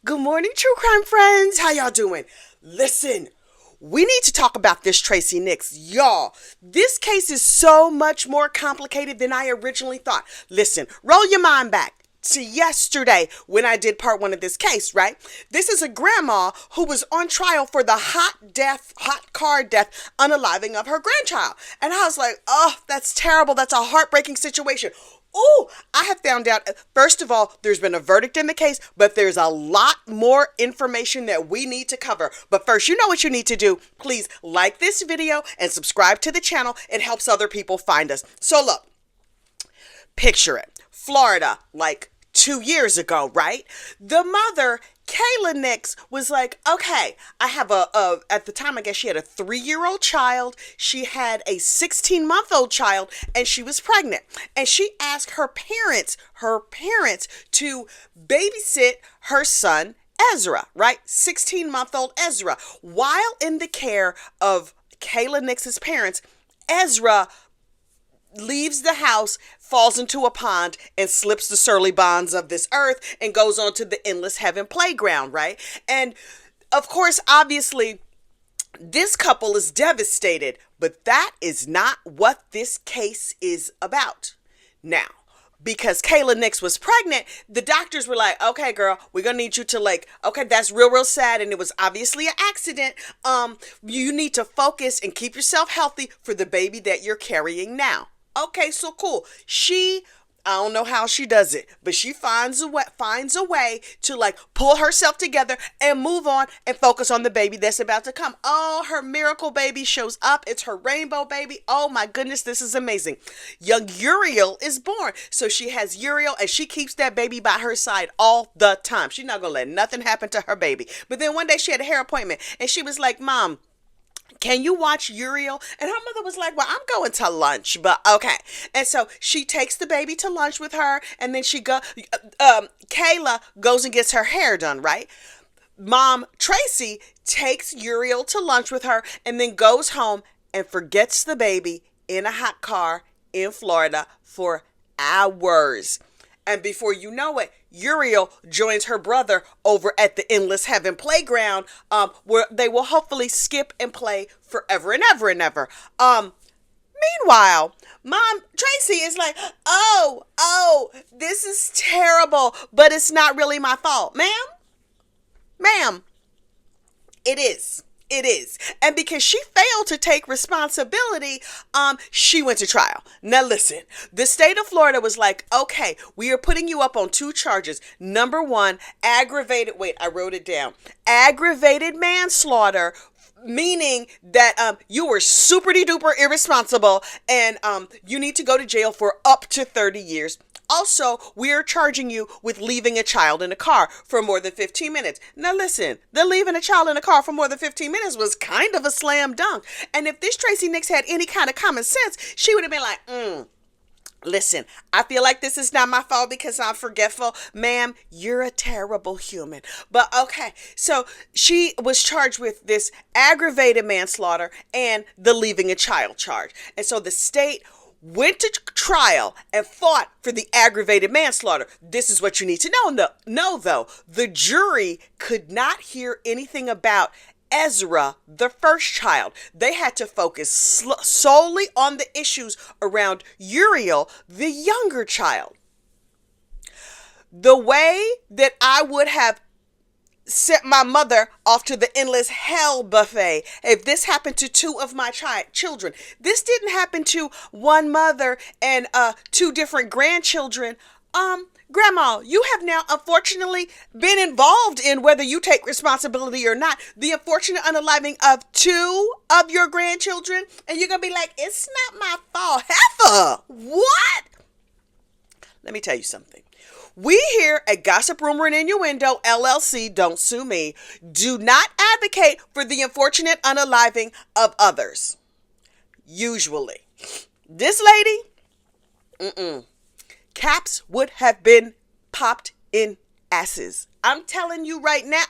Good morning, true crime friends. How y'all doing? Listen, we need to talk about this Tracy Nix. Y'all, this case is so much more complicated than I originally thought. Listen, roll your mind back to yesterday when I did part one of this case, right? This is a grandma who was on trial for the hot car death, unaliving of her grandchild. And I was like, oh, that's terrible. That's a heartbreaking situation. Oh, I have found out, first of all, there's been a verdict in the case, but there's a lot more information that we need to cover. But first, you know what you need to do. Please like this video and subscribe to the channel. It helps other people find us. So look, picture it. Florida, like 2 years ago, right? The mother, Kayla Nix, was like, okay, I have at the time, I guess she had a 3-year-old child. She had a 16-month-old child, and she was pregnant. And she asked her parents to babysit her son, Ezra, right? 16-month-old Ezra. While in the care of Kayla Nix's parents, Ezra leaves the house, falls into a pond, and slips the surly bonds of this earth and goes on to the endless heaven playground, right? And of course, obviously, this couple is devastated, but that is not what this case is about. Now, because Kayla Nix was pregnant, the doctors were like, okay, girl, we're going to need you to okay, that's real sad. And it was obviously an accident. You need to focus and keep yourself healthy for the baby that you're carrying now. Okay, so cool. I don't know how she does it, but she finds a way to pull herself together and move on and focus on the baby that's about to come. Oh, her miracle baby shows up. It's her rainbow baby. Oh my goodness, this is amazing. Young Uriel is born. So she has Uriel and she keeps that baby by her side all the time. She's not going to let nothing happen to her baby. But then one day she had a hair appointment and she was like, Mom, can you watch Uriel? And her mother was like, well, I'm going to lunch, but okay. And so she takes the baby to lunch with her. And then Kayla goes and gets her hair done, right? Mom, Tracy, takes Uriel to lunch with her and then goes home and forgets the baby in a hot car in Florida for hours. And before you know it, Uriel joins her brother over at the Endless Heaven playground, where they will hopefully skip and play forever and ever and ever. Meanwhile, Mom, Tracy is like, oh, this is terrible, but it's not really my fault. Ma'am, it is. It is. And because she failed to take responsibility, she went to trial. Now listen, the state of Florida was like, okay, we are putting you up on 2 charges. Number 1, aggravated manslaughter, meaning that you were super duper irresponsible and you need to go to jail for up to 30 years. Also, we are charging you with leaving a child in a car for more than 15 minutes. Now listen, the leaving a child in a car for more than 15 minutes was kind of a slam dunk. And if this Tracy Nix had any kind of common sense, she would have been like, listen, I feel like this is not my fault because I'm forgetful. Ma'am, you're a terrible human. But okay, so she was charged with this aggravated manslaughter and the leaving a child charge. And so the state went to trial and fought for the aggravated manslaughter. This is what you need to know though. The jury could not hear anything about Ezra, the first child. They had to focus solely on the issues around Uriel, the younger child. The way that I would have sent my mother off to the endless hell buffet if this happened to 2 of my children. This didn't happen to one mother and 2 different grandchildren. Grandma, you have now unfortunately been involved in, whether you take responsibility or not, the unfortunate unaliving of 2 of your grandchildren, and you're gonna be like, it's not my fault. Heifer, what? Let me tell you something. We here at Gossip Rumor and Innuendo LLC, don't sue me, do not advocate for the unfortunate unaliving of others. Usually. This lady, caps would have been popped in asses. I'm telling you right now.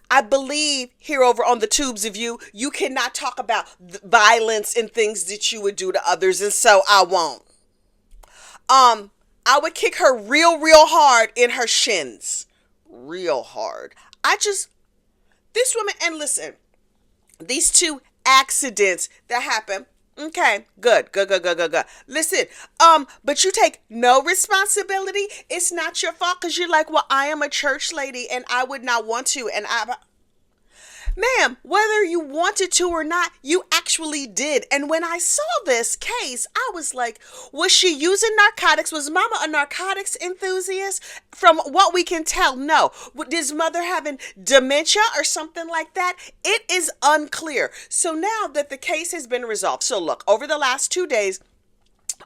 I believe here over on the tubes of you cannot talk about violence and things that you would do to others, and so I won't. I would kick her real hard in her shins. Real hard. This woman, and listen, these two accidents that happen. Okay, good. Listen, but you take no responsibility. It's not your fault because you're like, well, I am a church lady and I would not want to. Ma'am, whether you wanted to or not, you actually did. And when I saw this case, I was like, was she using narcotics? Was mama a narcotics enthusiast? From what we can tell, no. Is mother having dementia or something like that? It is unclear. So now that the case has been resolved. So look, over the last 2 days,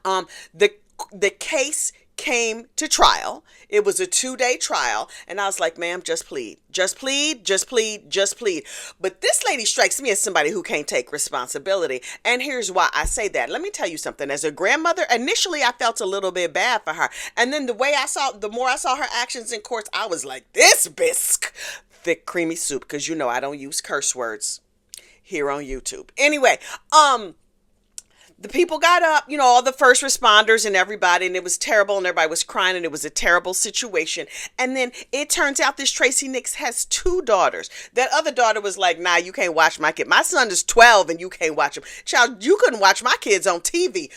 the case came to trial. It was a 2-day trial. And I was like, ma'am, just plead. Just plead. But this lady strikes me as somebody who can't take responsibility. And here's why I say that. Let me tell you something. As a grandmother, initially I felt a little bit bad for her. And then the more I saw her actions in courts, I was like, this bisque. Thick, creamy soup. Because you know I don't use curse words here on YouTube. Anyway, the people got up, all the first responders and everybody, and it was terrible, and everybody was crying, and it was a terrible situation. And then it turns out this Tracy Nix has 2 daughters. That other daughter was like, nah, you can't watch my kid. My son is 12, and you can't watch him. Child, you couldn't watch my kids on TV.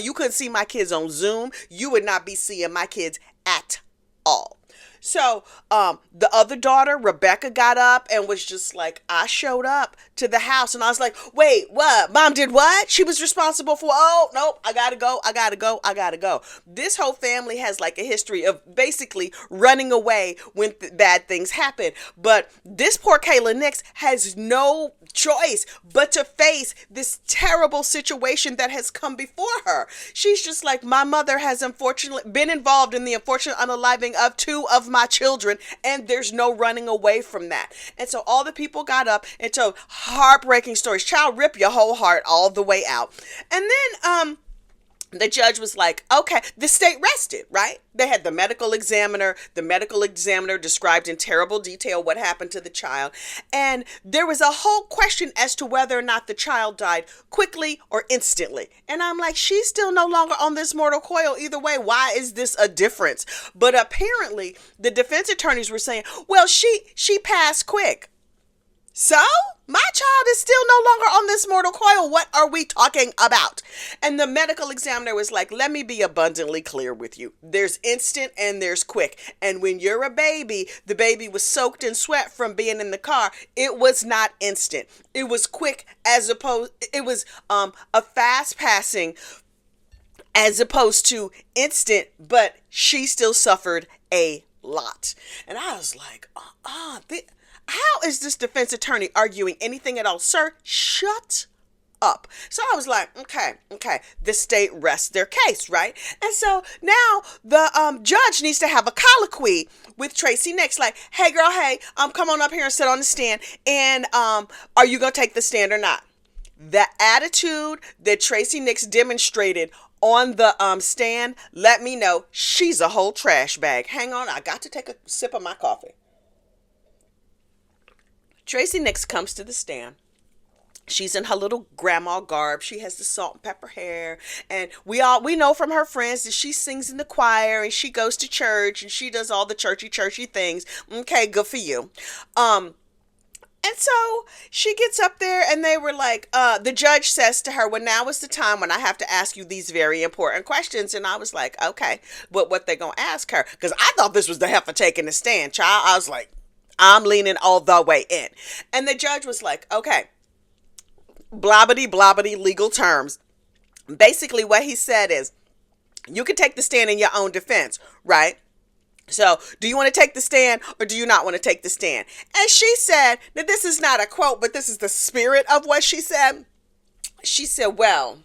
You couldn't see my kids on Zoom. You would not be seeing my kids at all. So the other daughter, Rebecca, got up and was just like, I showed up to the house and I was like, wait, what? Mom did what? She was responsible for, oh, nope, I gotta go. This whole family has like a history of basically running away when bad things happen. But this poor Kayla Nix has no choice but to face this terrible situation that has come before her. She's just like, my mother has unfortunately been involved in the unfortunate unaliving of 2 of my children, and there's no running away from that. And so all the people got up and told heartbreaking stories. Child, rip your whole heart all the way out. And then the judge was like, okay, the state rested, right? They had the medical examiner. The medical examiner described in terrible detail what happened to the child. And there was a whole question as to whether or not the child died quickly or instantly. And I'm like, she's still no longer on this mortal coil. Either way, why is this a difference? But apparently the defense attorneys were saying, well, she passed quick. So my child is still no longer on this mortal coil. What are we talking about? And the medical examiner was like, let me be abundantly clear with you. There's instant and there's quick. And when you're a baby, the baby was soaked in sweat from being in the car. It was not instant. It was quick it was a fast passing as opposed to instant, but she still suffered a lot. And I was like, how is this defense attorney arguing anything at all? Sir, shut up. So I was like, okay, the state rests their case, right? And so now the judge needs to have a colloquy with Tracy Nix, like, hey girl, come on up here and sit on the stand, and are you gonna take the stand or not? The attitude that Tracy Nix demonstrated on the stand, let me know she's a whole trash bag. Hang on, I got to take a sip of my coffee. Tracy Nix comes to the stand. She's in her little grandma garb. She has the salt and pepper hair. And we know from her friends that she sings in the choir and she goes to church and she does all the churchy things. Okay, good for you. And so she gets up there and they were like, the judge says to her, well, now is the time when I have to ask you these very important questions. And I was like, okay, but what they gonna ask her? Because I thought this was the heifer taking the stand, child. I was like, I'm leaning all the way in. And the judge was like, okay, blobbity legal terms. Basically what he said is, you can take the stand in your own defense, right? So do you want to take the stand or do you not want to take the stand? And she said that this is not a quote, but this is the spirit of what she said. She said, well,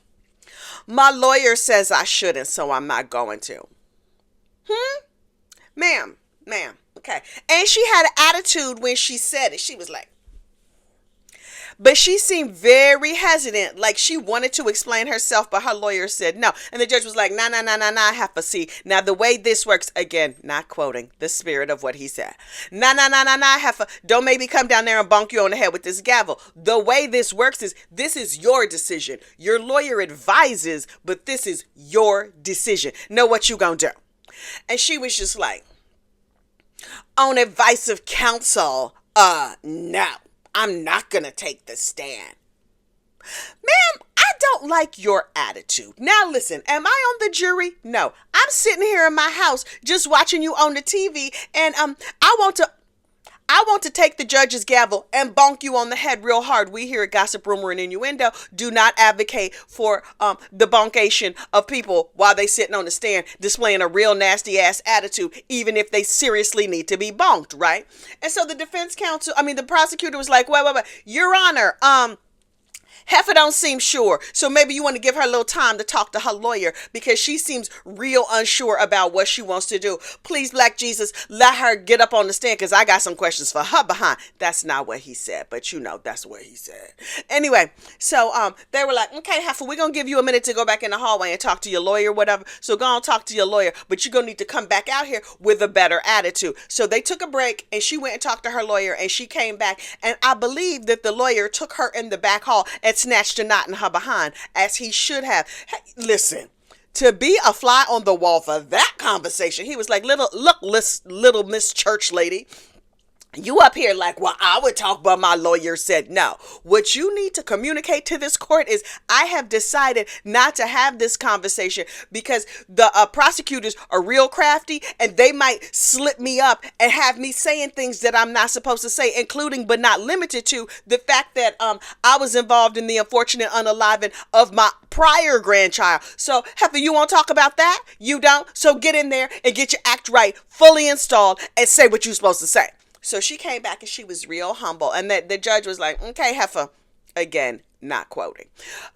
my lawyer says I shouldn't, so I'm not going to. Ma'am. Okay. And she had an attitude when she said it. She was like, but she seemed very hesitant, like she wanted to explain herself, but her lawyer said no. And the judge was like, nah, heifer, see. Now, the way this works, again, not quoting the spirit of what he said. Nah, heifer, don't make me come down there and bonk you on the head with this gavel. The way this works is, this is your decision. Your lawyer advises, but this is your decision. Know what you gonna do. And she was just like, on advice of counsel, no, I'm not gonna take the stand. Ma'am, I don't like your attitude. Now listen, am I on the jury? No. I'm sitting here in my house just watching you on the TV, and I want to take the judge's gavel and bonk you on the head real hard. We here at Gossip, Rumor, and Innuendo do not advocate for the bonkation of people while they sitting on the stand displaying a real nasty ass attitude, even if they seriously need to be bonked, right? And so the prosecutor was like, wait, Your Honor, Heifer don't seem sure, so maybe you want to give her a little time to talk to her lawyer because she seems real unsure about what she wants to do. Please, Black Jesus, let her get up on the stand because I got some questions for her behind. That's not what he said, but that's what he said. Anyway, so they were like, okay, Heifer, we're going to give you a minute to go back in the hallway and talk to your lawyer, whatever. So go on, talk to your lawyer, but you're going to need to come back out here with a better attitude. So they took a break and she went and talked to her lawyer and she came back. And I believe that the lawyer took her in the back hall and snatched a knot in her behind, as he should have. Hey, listen, to be a fly on the wall for that conversation, he was like, little Miss Church lady, you up here like, well, I would talk, but my lawyer said no. What you need to communicate to this court is, I have decided not to have this conversation because the prosecutors are real crafty and they might slip me up and have me saying things that I'm not supposed to say, including but not limited to the fact that I was involved in the unfortunate unaliving of my prior grandchild. So, Heifer, you want to talk about that? You don't? So get in there and get your act right, fully installed, and say what you're supposed to say. So she came back and she was real humble. And the judge was like, okay, Heifer, again, not quoting.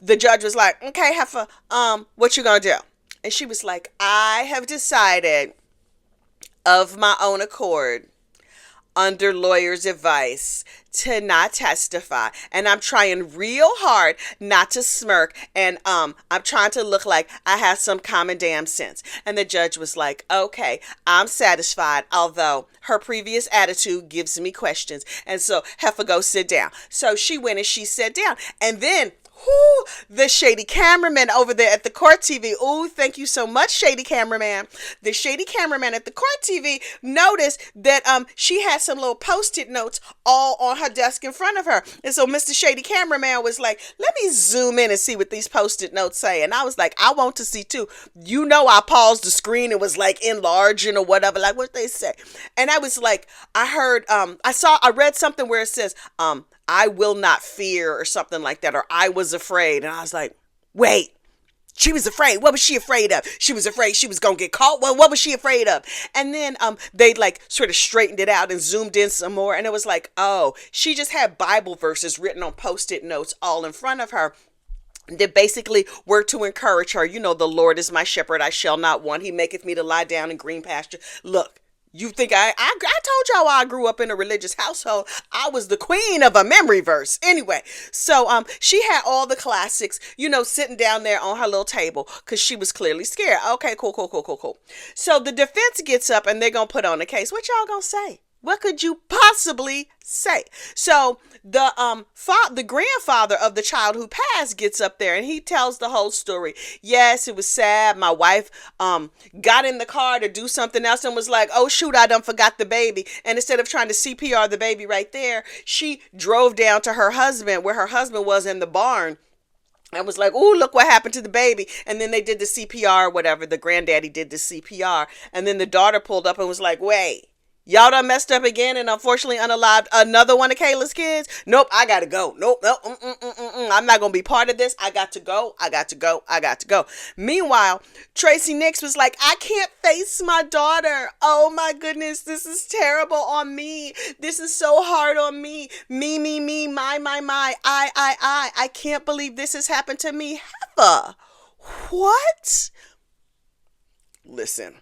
The judge was like, okay, Heifer, what you gonna do? And she was like, I have decided of my own accord, under lawyer's advice, to not testify, and I'm trying real hard not to smirk, and I'm trying to look like I have some common damn sense. And the judge was like, okay, I'm satisfied, although her previous attitude gives me questions. And so, Heifer, go sit down. So she went and she sat down, and then the shady cameraman over there at the court TV. Oh, thank you so much, shady cameraman. The shady cameraman at the court TV noticed that she had some little post-it notes all on her desk in front of her. And so Mr. Shady cameraman was like, let me zoom in and see what these post-it notes say. And I was like, I want to see too. I paused the screen and was like enlarging or whatever, like what they say. And I was like, I read something where it says, I will not fear or something like that, or I was afraid. And I was like, wait, she was afraid. What was she afraid of? She was afraid she was going to get caught. Well, what was she afraid of? And then they like sort of straightened it out and zoomed in some more. And it was like, oh, she just had Bible verses written on Post-it notes all in front of her that basically were to encourage her. The Lord is my shepherd, I shall not want. He maketh me to lie down in green pasture. Look. You think I told y'all I grew up in a religious household. I was the queen of a memory verse. Anyway, so she had all the classics, sitting down there on her little table because she was clearly scared. Okay, cool. So the defense gets up and they're going to put on the case. What y'all going to say? What could you possibly say? So the grandfather of the child who passed gets up there and he tells the whole story. Yes, it was sad. My wife got in the car to do something else and was like, oh shoot, I done forgot the baby. And instead of trying to CPR the baby right there, she drove down to her husband where her husband was in the barn. I was like, ooh, look what happened to the baby. And then they did the CPR or whatever. The granddaddy did the CPR. And then the daughter pulled up and was like, wait. Y'all done messed up again and unfortunately unalived another one of Kayla's kids? Nope, I gotta go. Nope. I'm not gonna be part of this. I got to go. Meanwhile, Tracy Nix was like, I can't face my daughter. Oh my goodness, this is terrible on me. This is so hard on me. Me, my, I can't believe this has happened to me. Heifer, what? Listen.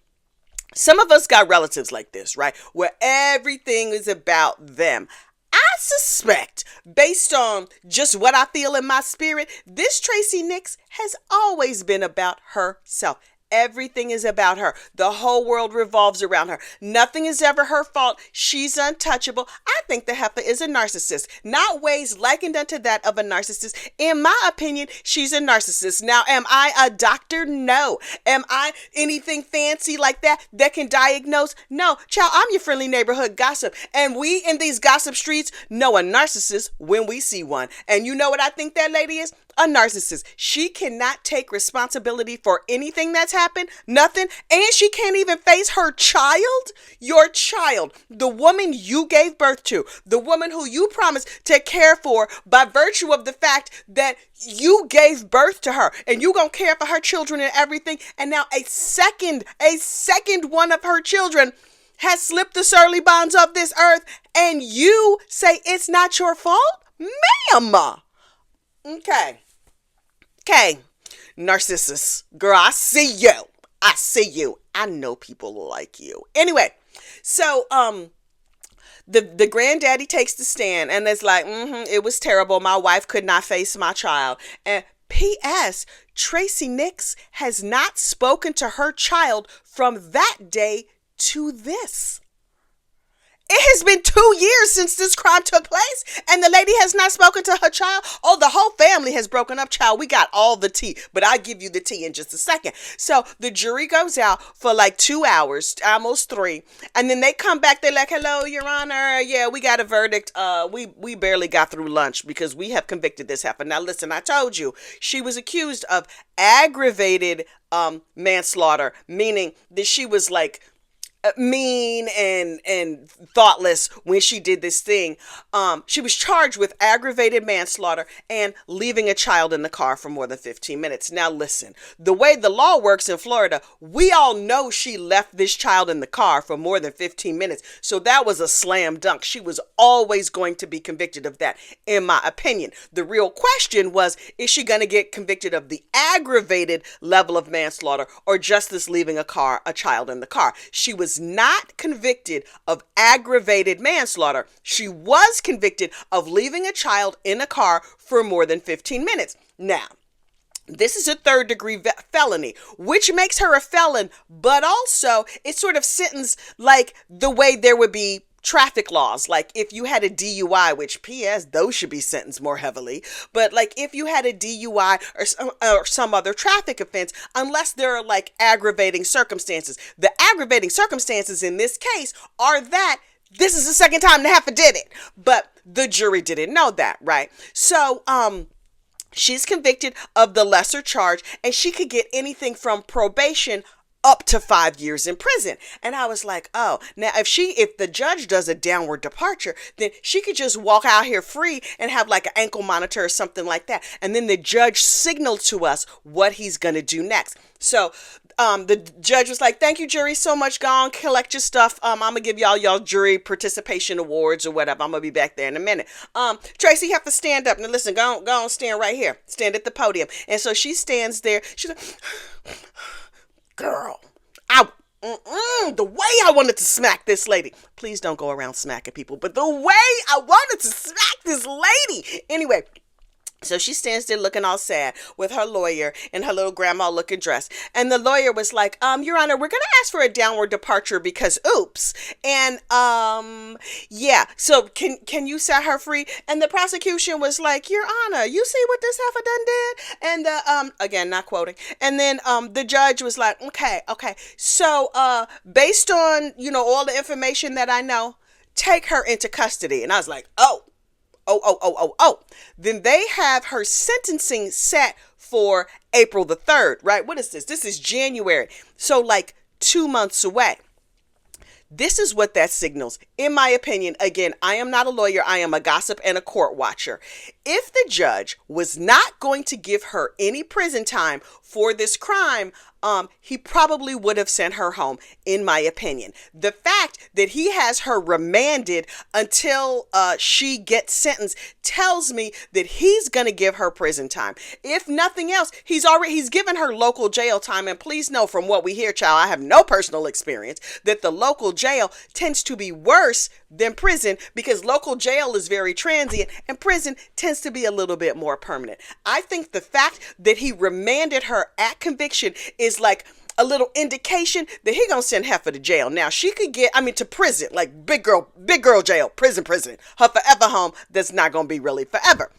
Some of us got relatives like this, right? Where everything is about them. I suspect, based on just what I feel in my spirit, this Tracy Nix has always been about herself. Everything is about her. The whole world revolves around her. Nothing is ever her fault. She's untouchable. I think the heifer is a narcissist, not ways likened unto that of a narcissist. In my opinion, she's a narcissist. Now, am I a doctor? No. Am I anything fancy like that can diagnose? No. Child, I'm your friendly neighborhood gossip. And we in these gossip streets know a narcissist when we see one. And you know what I think that lady is? A narcissist. She cannot take responsibility for anything that's happened, nothing, and she can't even face her child. Your child, the woman you gave birth to, the woman who you promised to care for by virtue of the fact that you gave birth to her, and you gonna care for her children and everything, and now a second one of her children has slipped the surly bonds of this earth, and you say it's not your fault? Ma'am. Okay. Narcissus. Girl, I see you. I know people like you. Anyway, so the granddaddy takes the stand and it's like, it was terrible. My wife could not face my child. And P.S. Tracy Nix has not spoken to her child from that day to this. It has been 2 years since this crime took place, and the lady has not spoken to her child. Oh, the whole family has broken up, child. We got all the tea, but I'll give you the tea in just a second. So the jury goes out for like 2 hours, almost 3, and then they come back. They're like, hello, Your Honor. Yeah, we got a verdict. We barely got through lunch because we have convicted this heifer. Now, listen, I told you she was accused of aggravated manslaughter, meaning that she was like mean and thoughtless when she did this thing. She was charged with aggravated manslaughter and leaving a child in the car for more than 15 minutes. Now listen, the way the law works in Florida, we all know she left this child in the car for more than 15 minutes. So that was a slam dunk. She was always going to be convicted of that, in my opinion. The real question was, is she going to get convicted of the aggravated level of manslaughter or just this leaving a child in the car? She was not convicted of aggravated manslaughter. She was convicted of leaving a child in a car for more than 15 minutes. Now, this is a third-degree felony, which makes her a felon, but also it's sort of sentenced like the way there would be traffic laws. Like if you had a DUI, which P.S. those should be sentenced more heavily, but like if you had a DUI or some other traffic offense, unless there are like aggravating circumstances. The aggravating circumstances in this case are that this is the second time the heifer did it, but the jury didn't know that, right? So, she's convicted of the lesser charge, and she could get anything from probation up to 5 years in prison. And I was like, oh, now if the judge does a downward departure, then she could just walk out here free and have like an ankle monitor or something like that. And then the judge signaled to us what he's going to do next. So the judge was like, thank you, jury, so much. Go on, collect your stuff. I'm going to give y'all jury participation awards or whatever. I'm going to be back there in a minute. Tracy, you have to stand up. Now listen, go on, stand right here. Stand at the podium. And so she stands there. She's like, girl, the way I wanted to smack this lady. Please don't go around smacking people, but the way I wanted to smack this lady. Anyway, so she stands there looking all sad with her lawyer in her little grandma looking dress. And the lawyer was like, Your Honor, we're going to ask for a downward departure because oops. And, yeah, so can you set her free? And the prosecution was like, Your Honor, you see what this heifer done did? And, again, not quoting. And then, the judge was like, okay. So, based on, all the information that I know, take her into custody. And I was like, oh. Then they have her sentencing set for April the 3rd, right? What is this? This is January. So like 2 months away. This is what that signals. In my opinion, again, I am not a lawyer. I am a gossip and a court watcher. If the judge was not going to give her any prison time for this crime, he probably would have sent her home, in my opinion. The fact that he has her remanded until she gets sentenced tells me that he's going to give her prison time. If nothing else, he's given her local jail time. And please know from what we hear, child, I have no personal experience, that the local jail tends to be worse than prison because local jail is very transient and prison tends to be a little bit more permanent. I think the fact that he remanded her at conviction is like a little indication that he gonna send Heifer to jail. Now she could get, to prison, like big girl jail, prison. Her forever home that's not gonna be really forever.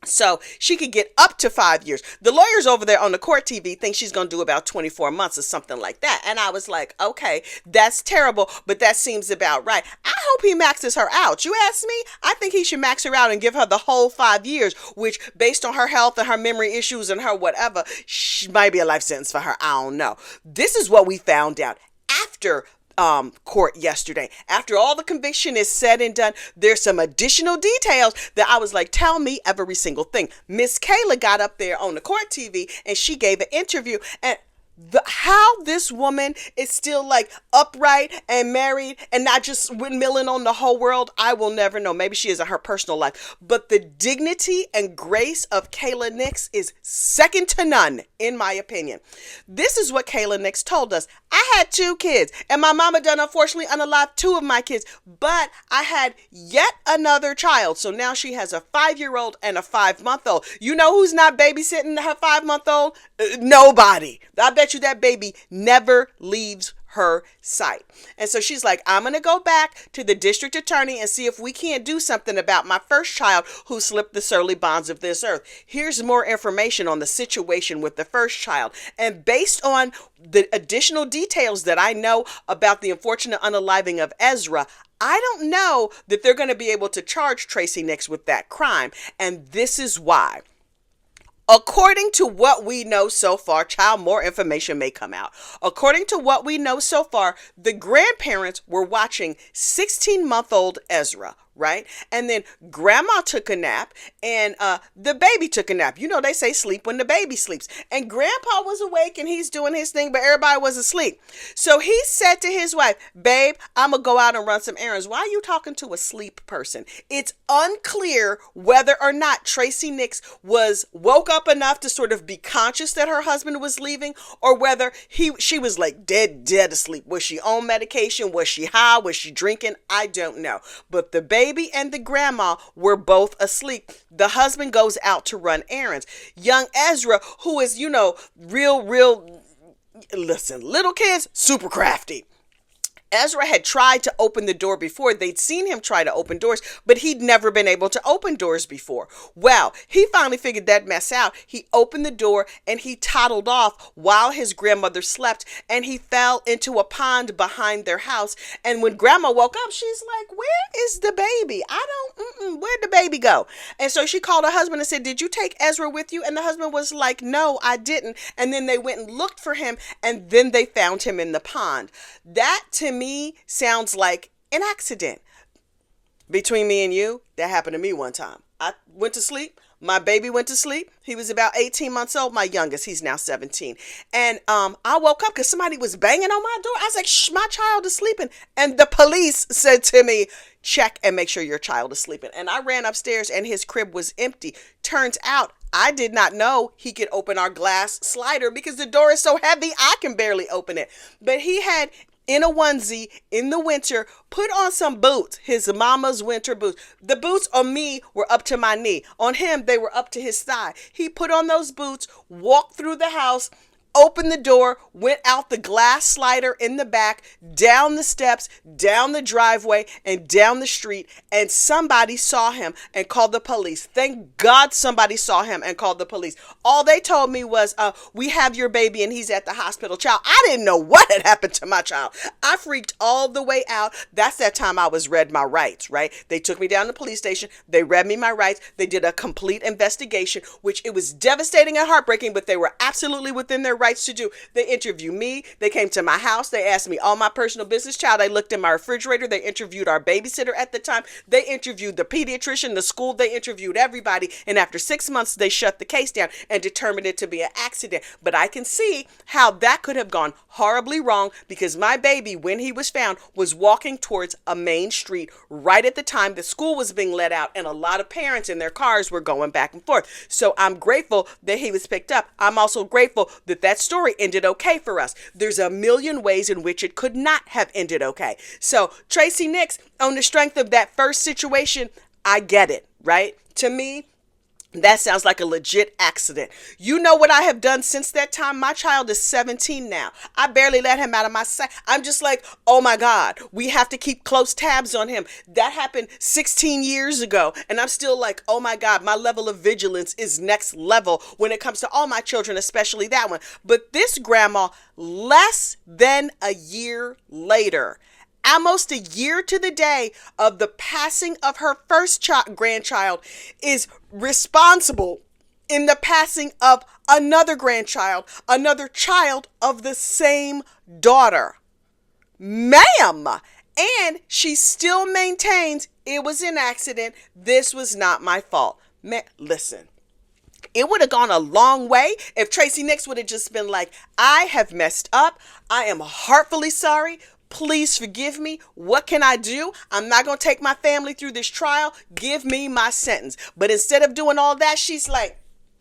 So she could get up to 5 years. The lawyers over there on the court TV think she's going to do about 24 months or something like that. And I was like, okay, that's terrible, but that seems about right. I hope he maxes her out. You ask me? I think he should max her out and give her the whole 5 years, which based on her health and her memory issues and her whatever, might be a life sentence for her. I don't know. This is what we found out after court yesterday. After all the conviction is said and done, there's some additional details that I was like, tell me every single thing. Miss Kayla got up there on the court TV and she gave an interview, and how this woman is still like upright and married and not just windmilling on the whole world, I will never know. Maybe she is in her personal life, but the dignity and grace of Kayla Nix is second to none, in my opinion. This is what Kayla Nix told us. I had 2 kids and my mama done unfortunately unalived 2 of my kids, but I had yet another child. So now she has a 5-year-old and a 5-month-old. You know who's not babysitting her 5-month-old? Nobody. I bet you that baby never leaves her sight. And so she's like, I'm going to go back to the district attorney and see if we can't do something about my first child who slipped the surly bonds of this earth. Here's more information on the situation with the first child. And based on the additional details that I know about the unfortunate unaliving of Ezra, I don't know that they're going to be able to charge Tracy Nix with that crime. And this is why. According to what we know so far, child, more information may come out. According to what we know so far, the grandparents were watching 16-month-old Ezra, right? And then grandma took a nap and the baby took a nap. You know, they say sleep when the baby sleeps. And grandpa was awake and he's doing his thing, but everybody was asleep. So he said to his wife, babe, I'm going to go out and run some errands. Why are you talking to a sleep person? It's unclear whether or not Tracy Nix was woke up enough to sort of be conscious that her husband was leaving, or whether she was like dead asleep. Was she on medication? Was she high? Was she drinking? I don't know. But the baby and the grandma were both asleep. The husband goes out to run errands. Young Ezra, who is, listen, little kids, super crafty. Ezra had tried to open the door before. They'd seen him try to open doors, but he'd never been able to open doors before. Well, he finally figured that mess out. He opened the door and he toddled off while his grandmother slept, and he fell into a pond behind their house. And when grandma woke up, she's like, where is the baby? Where'd the baby go? And so she called her husband and said, did you take Ezra with you? And the husband was like, no, I didn't. And then they went and looked for him, and then they found him in the pond. That, to me, sounds like an accident. Between me and you, that happened to me one time. I went to sleep. My baby went to sleep. He was about 18 months old. My youngest, he's now 17. And I woke up because somebody was banging on my door. I was like, shh, my child is sleeping. And the police said to me, check and make sure your child is sleeping. And I ran upstairs and his crib was empty. Turns out I did not know he could open our glass slider because the door is so heavy, I can barely open it. But he had, in a onesie in the winter, put on some boots, his mama's winter boots. The boots on me were up to my knee. On him, they were up to his thigh. He put on those boots, walked through the house, opened the door, went out the glass slider in the back, down the steps, down the driveway, and down the street. And somebody saw him and called the police. Thank God somebody saw him and called the police. All they told me was, we have your baby and he's at the hospital. Child, I didn't know what had happened to my child. I freaked all the way out. That's that time I was read my rights, right? They took me down to the police station. They read me my rights. They did a complete investigation, which it was devastating and heartbreaking, but they were absolutely within their rights to do. They interviewed me. They came to my house. They asked me all my personal business. Child, they looked in my refrigerator. They interviewed our babysitter at the time. They interviewed the pediatrician, the school. They interviewed everybody. And after 6 months, they shut the case down and determined it to be an accident. But I can see how that could have gone horribly wrong, because my baby, when he was found, was walking towards a main street right at the time the school was being let out, and a lot of parents in their cars were going back and forth. So I'm grateful that he was picked up. I'm also grateful that that story ended okay for us. There's a million ways in which it could not have ended okay. So Tracy Nix, on the strength of that first situation, I get it, right? To me, That sounds like a legit accident. You know what I have done since that time? My child is 17 now. I barely let him out of my sight. I'm just like, oh my God, we have to keep close tabs on him. That happened 16 years ago. And I'm still like, oh my God, my level of vigilance is next level when it comes to all my children, especially that one. But this grandma, less than a year later, almost a year to the day of the passing of her first grandchild, is responsible in the passing of another grandchild, another child of the same daughter. Ma'am. And she still maintains it was an accident. This was not my fault. Listen. It would have gone a long way if Tracy Nix would have just been like, I have messed up. I am heartfully sorry. Please forgive me. What can I do? I'm not going to take my family through this trial. Give me my sentence. But instead of doing all that, she's like,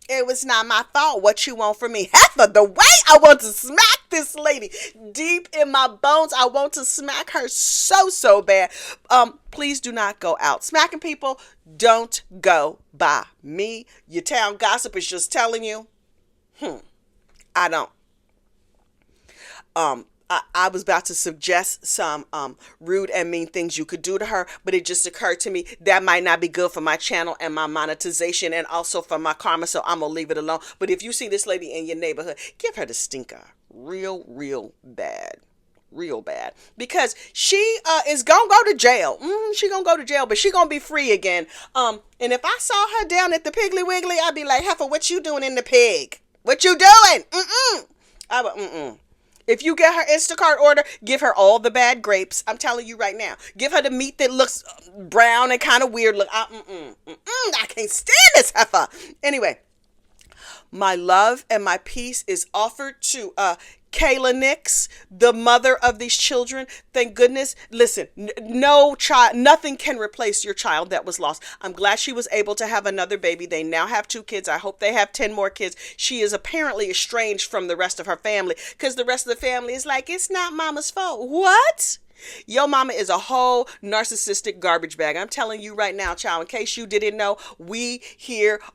it was not my fault. What you want from me? Heifer, the way I want to smack this lady deep in my bones. I want to smack her so bad. Please do not go out smacking people. Don't go by me. Your town gossip is just telling you. I don't. I was about to suggest some rude and mean things you could do to her, but it just occurred to me that might not be good for my channel and my monetization and also for my karma, so I'm going to leave it alone. But if you see this lady in your neighborhood, give her the stinker real bad. Real bad. Because she is going to go to jail. She going to go to jail, but she going to be free again. And if I saw her down at the Piggly Wiggly, I'd be like, Heifer, what you doing in the pig? What you doing? I would, If you get her Instacart order, give her all the bad grapes. I'm telling you right now. Give her the meat that looks brown and kind of weird. Look, I can't stand this heifer. Anyway, my love and my peace is offered to Kayla Nix, the mother of these children. Thank goodness. Listen, no child, nothing can replace your child that was lost. I'm glad she was able to have another baby. They now have 2 kids. I hope they have 10 more kids. She is apparently estranged from the rest of her family because the rest of the family is like, it's not mama's fault. What? Your mama is a whole narcissistic garbage bag. I'm telling you right now, child, in case you didn't know, we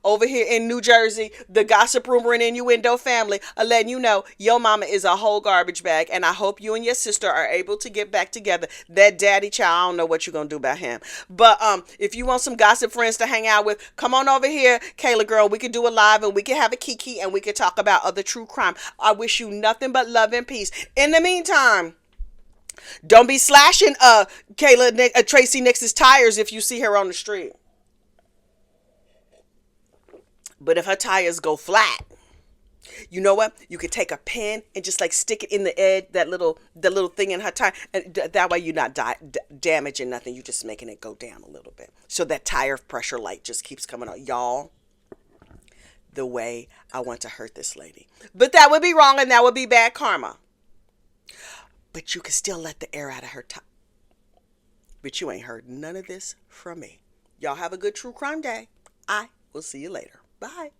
over here in New Jersey, the gossip, rumor, and innuendo family are letting you know your mama is a whole garbage bag. And I hope you and your sister are able to get back together. That daddy, child, I don't know what you're going to do about him. But if you want some gossip friends to hang out with, come on over here, Kayla girl. We can do a live and we can have a kiki and we can talk about other true crime. I wish you nothing but love and peace. In the meantime, don't be slashing Tracy Nix's tires if you see her on the street. But if her tires go flat, you know what? You could take a pin and just like stick it in the edge, the little thing in her tire. And that way you're not damaging nothing. You're just making it go down a little bit. So that tire pressure light just keeps coming on. Y'all, the way I want to hurt this lady. But that would be wrong and that would be bad karma. But you can still let the air out of her top. But you ain't heard none of this from me. Y'all have a good true crime day. I will see you later. Bye.